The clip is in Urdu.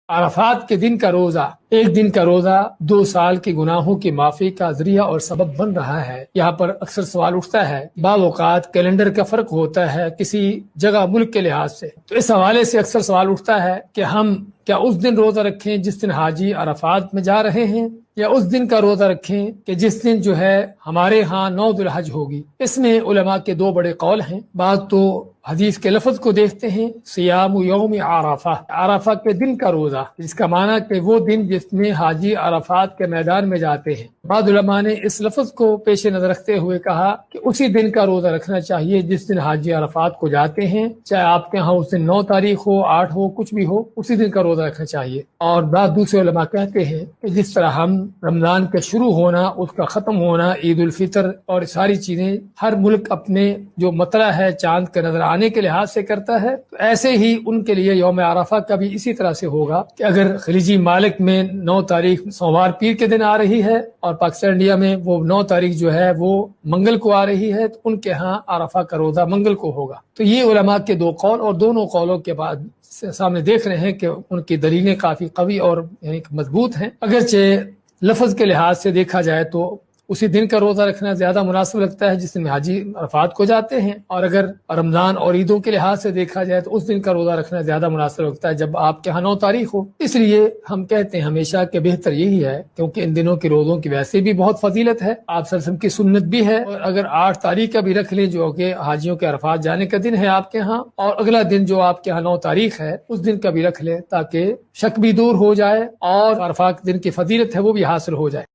عرفات کے دن کا روزہ، ایک دن کا روزہ 2 سال کے گناہوں کی معافی کا ذریعہ اور سبب بن رہا ہے۔ یہاں پر اکثر سوال اٹھتا ہے، بعض اوقات کیلنڈر کا فرق ہوتا ہے کسی جگہ ملک کے لحاظ سے، تو اس حوالے سے اکثر سوال اٹھتا ہے کہ ہم کیا اس دن روزہ رکھیں جس دن حاجی عرفات میں جا رہے ہیں، یا اس دن کا روزہ رکھیں کہ جس دن جو ہے ہمارے ہاں 9 ذو الحج ہوگی۔ اس میں علماء کے 2 بڑے قول ہیں۔ بعض تو حدیث کے لفظ کو دیکھتے ہیں، سیام یوم عرفہ، عرفہ کے دن کا روزہ، جس کا معنی کہ وہ دن جس میں حاجی عرفات کے میدان میں جاتے ہیں۔ بعض علماء نے اس لفظ کو پیش نظر رکھتے ہوئے کہا کہ اسی دن کا روزہ رکھنا چاہیے جس دن حاجی عرفات کو جاتے ہیں، چاہے آپ کے ہاں اس دن 9 تاریخ ہو، 8 ہو، کچھ بھی ہو، اسی دن کا روزہ رکھنا چاہیے۔ اور بعض دوسرے علماء کہتے ہیں کہ جس طرح ہم رمضان کا شروع ہونا، اس کا ختم ہونا، عید الفطر اور ساری چیزیں ہر ملک اپنے جو مطلع ہے چاند کے نظر آنے کے لحاظ سے کرتا ہے، تو ایسے ہی ان کے لیے یوم عرفہ کا بھی اسی طرح سے ہوگا کہ اگر خلیجی ممالک میں 9 تاریخ سوموار پیر کے دن آ رہی ہے اور پاکستان انڈیا میں وہ 9 تاریخ جو ہے وہ منگل کو آ رہی ہے، تو ان کے ہاں عرفہ کا روزہ منگل کو ہوگا۔ تو یہ علماء کے 2 قول، اور دونوں قولوں کے بعد سامنے دیکھ رہے ہیں کہ ان کی دلیلیں کافی قوی اور یعنی مضبوط ہیں۔ اگرچہ لفظ کے لحاظ سے دیکھا جائے تو اسی دن کا روزہ رکھنا زیادہ مناسب لگتا ہے جس دن حاجی عرفات کو جاتے ہیں، اور اگر رمضان اور عیدوں کے لحاظ سے دیکھا جائے تو اس دن کا روزہ رکھنا زیادہ مناسب لگتا ہے جب آپ کے ہاں 9 تاریخ ہو۔ اس لیے ہم کہتے ہیں ہمیشہ کہ بہتر یہی ہے، کیونکہ ان دنوں کے روزوں کی ویسے بھی بہت فضیلت ہے، آپ صلی اللہ علیہ وسلم کی سنت بھی ہے، اور اگر 8 تاریخ کا بھی رکھ لیں جو کہ حاجیوں کے عرفات جانے کا دن ہے آپ کے ہاں، اور اگلا دن جو آپ کے ہاں 9 تاریخ ہے اس دن کا بھی رکھ لیں تاکہ شک بھی دور ہو جائے اور عرفات دن کی فضیلت ہے وہ بھی حاصل ہو جائے۔